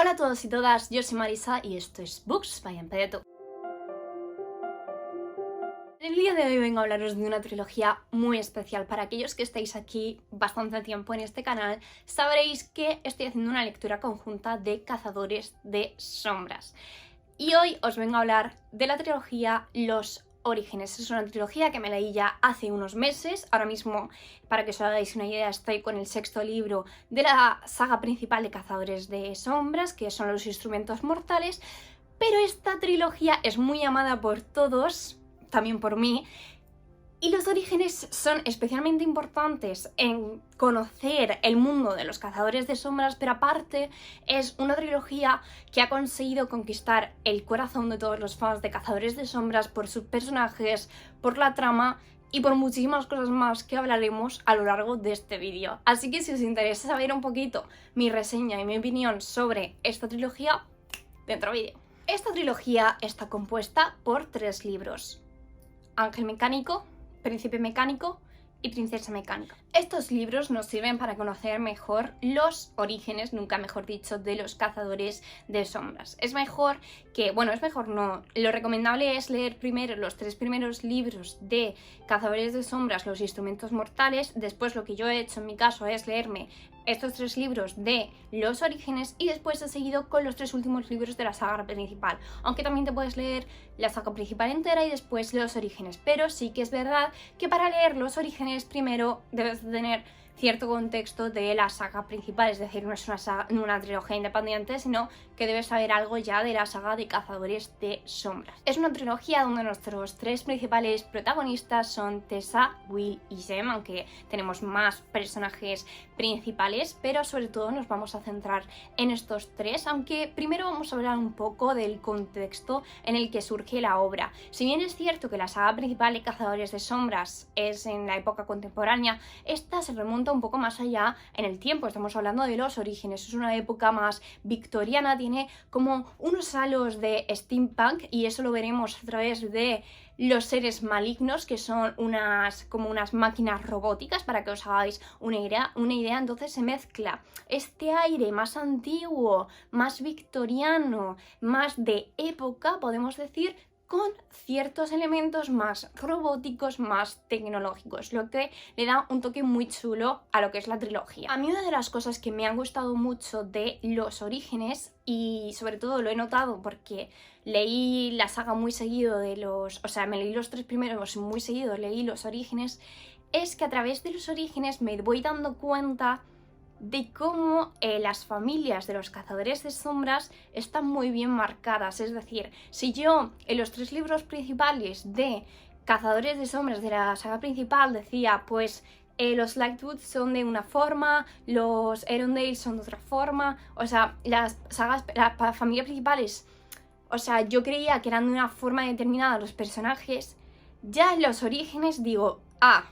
Hola a todos y todas, yo soy Marisa y esto es Books by Empedeto. En el día de hoy vengo a hablaros de una trilogía muy especial. Para aquellos que estáis aquí bastante tiempo en este canal, sabréis que estoy haciendo una lectura conjunta de Cazadores de Sombras. Y hoy os vengo a hablar de la trilogía Los Orígenes. Es una trilogía que me leí ya hace unos meses. Ahora mismo, para que os hagáis una idea, estoy con el 6º libro de la saga principal de Cazadores de Sombras, que son Los Instrumentos Mortales. Pero esta trilogía es muy amada por todos, también por mí, y Los Orígenes son especialmente importantes en conocer el mundo de los Cazadores de Sombras, pero aparte es una trilogía que ha conseguido conquistar el corazón de todos los fans de Cazadores de Sombras por sus personajes, por la trama y por muchísimas cosas más que hablaremos a lo largo de este vídeo. Así que si os interesa saber un poquito mi reseña y mi opinión sobre esta trilogía, dentro vídeo. Esta trilogía está compuesta por 3 libros: Ángel Mecánico, Príncipe Mecánico y Princesa Mecánica. Estos libros nos sirven para conocer mejor los orígenes, nunca mejor dicho, de los Cazadores de Sombras. Es mejor que, bueno, es mejor no, lo recomendable es leer primero los 3 primeros libros de Cazadores de Sombras, Los Instrumentos Mortales. Después lo que yo he hecho en mi caso es leerme estos 3 libros de Los Orígenes y después he seguido con los 3 últimos libros de la saga principal, aunque también te puedes leer la saga principal entera y después Los Orígenes. Pero sí que es verdad que para leer Los Orígenes primero debes de tener cierto contexto de la saga principal, es decir, no es una trilogía independiente, sino que debes saber algo ya de la saga de Cazadores de Sombras. Es una trilogía donde nuestros 3 principales protagonistas son Tessa, Will y Jem, aunque tenemos más personajes principales, pero sobre todo nos vamos a centrar en estos 3, aunque primero vamos a hablar un poco del contexto en el que surge la obra. Si bien es cierto que la saga principal de Cazadores de Sombras es en la época contemporánea, esta se remonta un poco más allá en el tiempo. Estamos hablando de Los Orígenes, es una época más victoriana, tiene como unos halos de steampunk y eso lo veremos a través de los seres malignos, que son como unas máquinas robóticas, para que os hagáis una idea. Entonces se mezcla este aire más antiguo, más victoriano, más de época, podemos decir, con ciertos elementos más robóticos, más tecnológicos, lo que le da un toque muy chulo a lo que es la trilogía. A mí una de las cosas que me han gustado mucho de Los Orígenes, y sobre todo lo he notado porque leí la saga muy seguido me leí los 3 primeros muy seguidos, leí Los Orígenes, es que a través de Los Orígenes me voy dando cuenta de cómo las familias de los Cazadores de Sombras están muy bien marcadas. Es decir, si yo en los 3 libros principales de Cazadores de Sombras de la saga principal decía, pues los Lightwood son de una forma, los Arundel son de otra forma, o sea, las familias principales, o sea, yo creía que eran de una forma determinada los personajes, ya en Los Orígenes digo,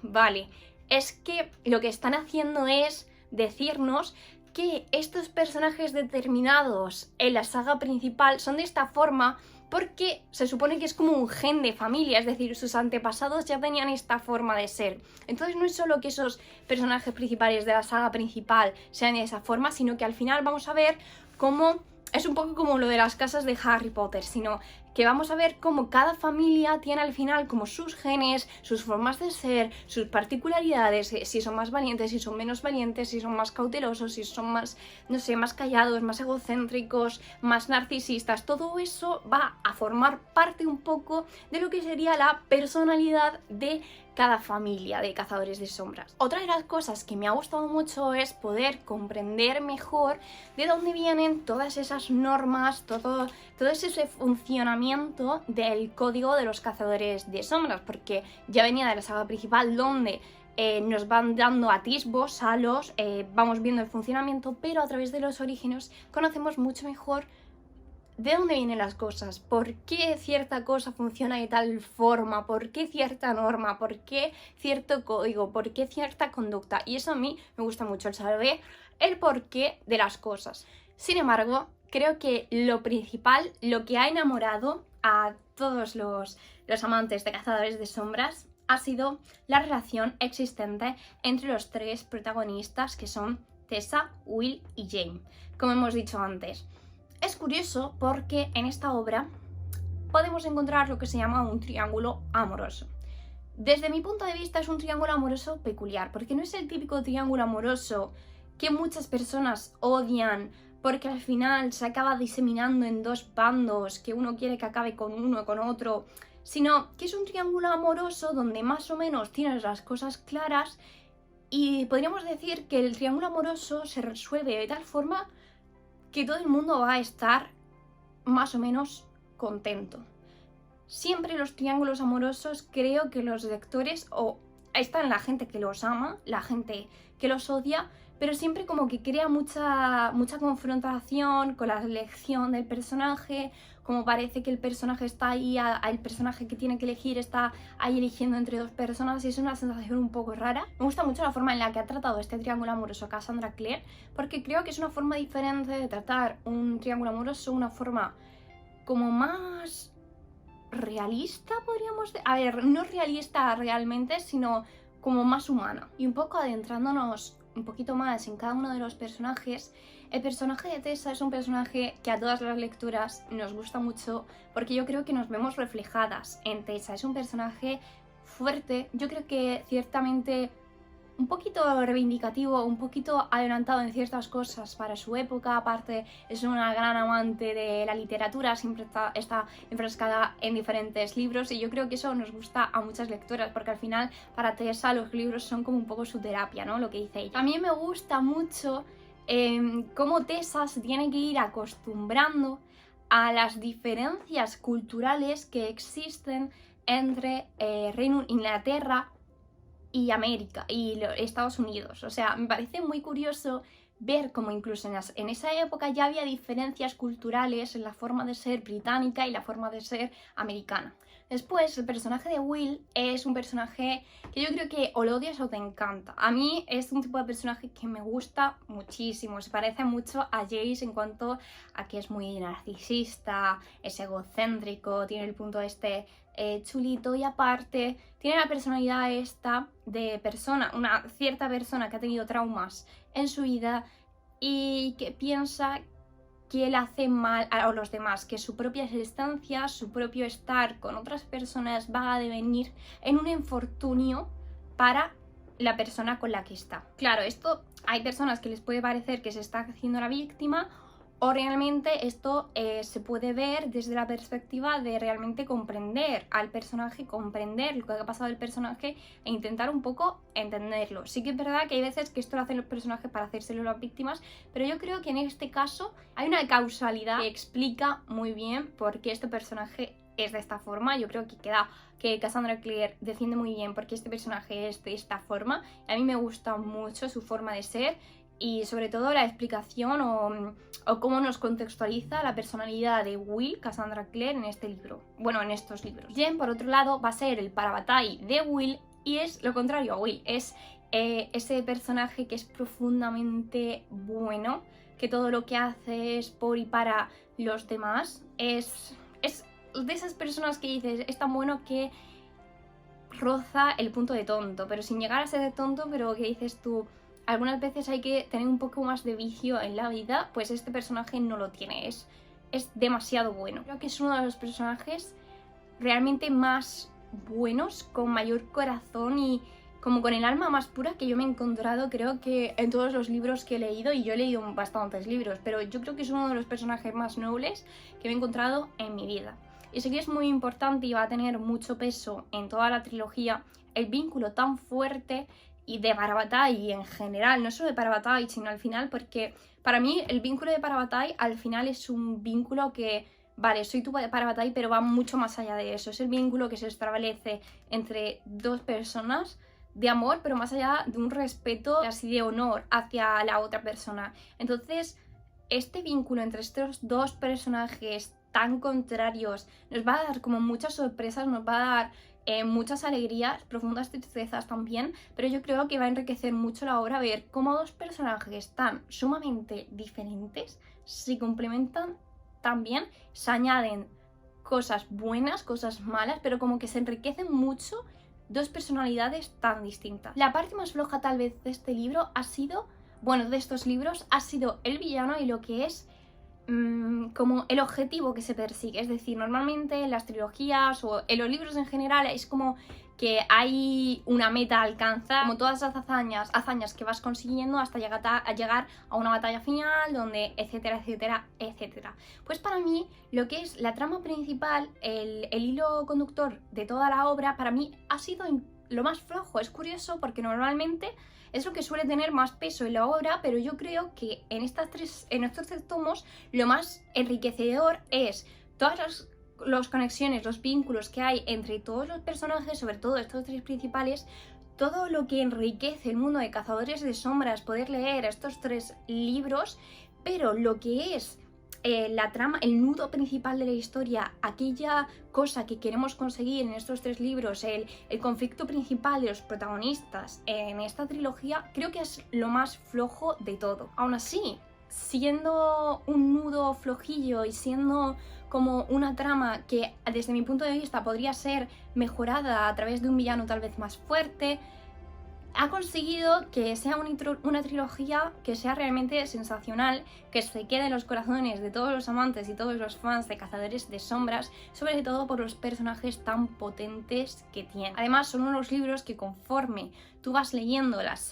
vale, es que lo que están haciendo es decirnos que estos personajes determinados en la saga principal son de esta forma porque se supone que es como un gen de familia, es decir, sus antepasados ya tenían esta forma de ser. Entonces no es solo que esos personajes principales de la saga principal sean de esa forma, sino que al final vamos a ver cómo es un poco como lo de las casas de Harry Potter, sino que vamos a ver cómo cada familia tiene al final como sus genes, sus formas de ser, sus particularidades, si son más valientes, si son menos valientes, si son más cautelosos, si son más, no sé, más callados, más egocéntricos, más narcisistas. Todo eso va a formar parte un poco de lo que sería la personalidad de cada familia de Cazadores de Sombras. Otra de las cosas que me ha gustado mucho es poder comprender mejor de dónde vienen todas esas normas, todo ese funcionamiento del código de los Cazadores de Sombras, porque ya venía de la saga principal donde nos van dando atisbos, vamos viendo el funcionamiento, pero a través de Los Orígenes conocemos mucho mejor de dónde vienen las cosas, por qué cierta cosa funciona de tal forma, por qué cierta norma, por qué cierto código, por qué cierta conducta. Y eso a mí me gusta mucho, el saber el porqué de las cosas. Sin embargo, creo que lo principal, lo que ha enamorado a todos los amantes de Cazadores de Sombras, ha sido la relación existente entre los 3 protagonistas, que son Tessa, Will y Jane. Como hemos dicho antes, Es curioso porque en esta obra podemos encontrar lo que se llama un triángulo amoroso. Desde mi punto de vista es un triángulo amoroso peculiar, porque no es el típico triángulo amoroso que muchas personas odian porque al final se acaba diseminando en dos bandos, que uno quiere que acabe con uno o con otro, sino que es un triángulo amoroso donde más o menos tienes las cosas claras y podríamos decir que el triángulo amoroso se resuelve de tal forma que todo el mundo va a estar más o menos contento. Siempre los triángulos amorosos creo que los lectores, o están la gente que los ama, la gente que los odia, pero siempre como que crea mucha confrontación con la elección del personaje, como parece que el personaje está ahí, el personaje que tiene que elegir está ahí eligiendo entre dos personas y es una sensación un poco rara. Me gusta mucho la forma en la que ha tratado este triángulo amoroso Cassandra Clare, porque creo que es una forma diferente de tratar un triángulo amoroso, una forma como más realista, podríamos decir. A ver, no realista realmente, sino como más humana. Y un poco adentrándonos un poquito más en cada uno de los personajes, el personaje de Tessa es un personaje que a todas las lecturas nos gusta mucho porque yo creo que nos vemos reflejadas en Tessa. Es un personaje fuerte, yo creo que ciertamente un poquito reivindicativo, un poquito adelantado en ciertas cosas para su época. Aparte es una gran amante de la literatura, siempre está enfrascada en diferentes libros y yo creo que eso nos gusta a muchas lectoras porque al final para Tessa los libros son como un poco su terapia, ¿no? Lo que dice ella. También me gusta mucho cómo Tessa se tiene que ir acostumbrando a las diferencias culturales que existen entre Inglaterra y América y Estados Unidos. O sea, me parece muy curioso ver cómo incluso en esa época ya había diferencias culturales en la forma de ser británica y la forma de ser americana. Después, el personaje de Will es un personaje que yo creo que o lo odias o te encanta. A mí es un tipo de personaje que me gusta muchísimo. Se parece mucho a Jace en cuanto a que es muy narcisista, es egocéntrico, tiene el punto chulito y aparte tiene la personalidad esta de persona, una cierta persona que ha tenido traumas en su vida y que piensa que él hace mal a los demás, que su propia existencia, su propio estar con otras personas va a devenir en un infortunio para la persona con la que está. Claro, esto hay personas que les puede parecer que se está haciendo la víctima o realmente esto se puede ver desde la perspectiva de realmente comprender al personaje, comprender lo que ha pasado del personaje e intentar un poco entenderlo. Sí que es verdad que hay veces que esto lo hacen los personajes para hacérselo a las víctimas, pero yo creo que en este caso hay una causalidad que explica muy bien por qué este personaje es de esta forma. Yo creo que Cassandra Clare defiende muy bien por qué este personaje es de esta forma. A mí me gusta mucho su forma de ser y sobre todo la explicación o cómo nos contextualiza la personalidad de Will, Cassandra Clare, en este libro. Bueno, en estos libros. Jen, por otro lado, va a ser el parabatai de Will y es lo contrario a Will. Es ese personaje que es profundamente bueno, que todo lo que hace es por y para los demás. Es de esas personas que dices, es tan bueno que roza el punto de tonto, pero sin llegar a ser de tonto, pero que dices tú, algunas veces hay que tener un poco más de vicio en la vida, pues este personaje no lo tiene, es demasiado bueno. Creo que es uno de los personajes realmente más buenos, con mayor corazón y como con el alma más pura que yo me he encontrado, creo que en todos los libros que he leído, y yo he leído bastantes libros, pero yo creo que es uno de los personajes más nobles que me he encontrado en mi vida. Y sé que es muy importante y va a tener mucho peso en toda la trilogía el vínculo tan fuerte y de Parabatai y en general, no solo de Parabatai, sino al final, porque para mí el vínculo de Parabatai al final es un vínculo que, vale, soy tu Parabatai, pero va mucho más allá de eso. Es el vínculo que se establece entre dos personas de amor, pero más allá de un respeto, así de honor hacia la otra persona. Entonces, este vínculo entre estos dos personajes tan contrarios nos va a dar como muchas sorpresas, nos va a dar muchas alegrías, profundas tristezas también, pero yo creo que va a enriquecer mucho la obra ver cómo dos personajes tan sumamente diferentes se complementan tan bien, se añaden cosas buenas, cosas malas, pero como que se enriquecen mucho dos personalidades tan distintas. La parte más floja tal vez de este libro ha sido, bueno, de estos libros, ha sido el villano y lo que es como el objetivo que se persigue. Es decir, normalmente en las trilogías o en los libros en general es como que hay una meta a alcanzar, como todas las hazañas que vas consiguiendo hasta llegar a una batalla final, donde etcétera, etcétera, etcétera. Pues para mí, lo que es la trama principal, el hilo conductor de toda la obra, para mí ha sido lo más flojo. Es curioso porque normalmente es lo que suele tener más peso en la obra, pero yo creo que en estos tres tomos lo más enriquecedor es todas las conexiones, los vínculos que hay entre todos los personajes, sobre todo estos tres principales, todo lo que enriquece el mundo de Cazadores de Sombras, poder leer estos tres libros, pero lo que es la trama, el nudo principal de la historia, aquella cosa que queremos conseguir en estos tres libros, el conflicto principal de los protagonistas en esta trilogía, creo que es lo más flojo de todo. Aún así, siendo un nudo flojillo y siendo como una trama que desde mi punto de vista podría ser mejorada a través de un villano tal vez más fuerte, ha conseguido que sea una trilogía que sea realmente sensacional, que se quede en los corazones de todos los amantes y todos los fans de Cazadores de Sombras, sobre todo por los personajes tan potentes que tiene. Además, son unos libros que conforme tú vas leyendo las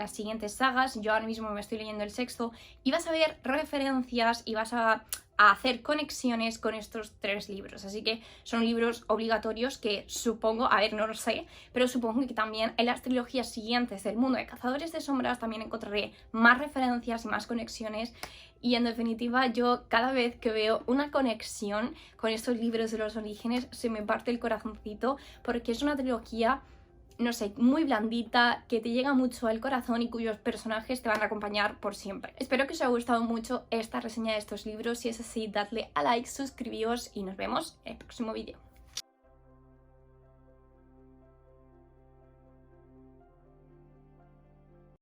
siguientes sagas, yo ahora mismo me estoy leyendo el sexto, y vas a ver referencias y vas a hacer conexiones con estos tres libros. Así que son libros obligatorios que supongo, a ver, no lo sé, pero supongo que también en las trilogías siguientes del mundo de Cazadores de Sombras también encontraré más referencias y más conexiones. Y en definitiva, yo cada vez que veo una conexión con estos libros de los orígenes se me parte el corazoncito, porque es una trilogía, no sé, muy blandita, que te llega mucho al corazón y cuyos personajes te van a acompañar por siempre. Espero que os haya gustado mucho esta reseña de estos libros. Si es así, dadle a like, suscribíos y nos vemos en el próximo vídeo.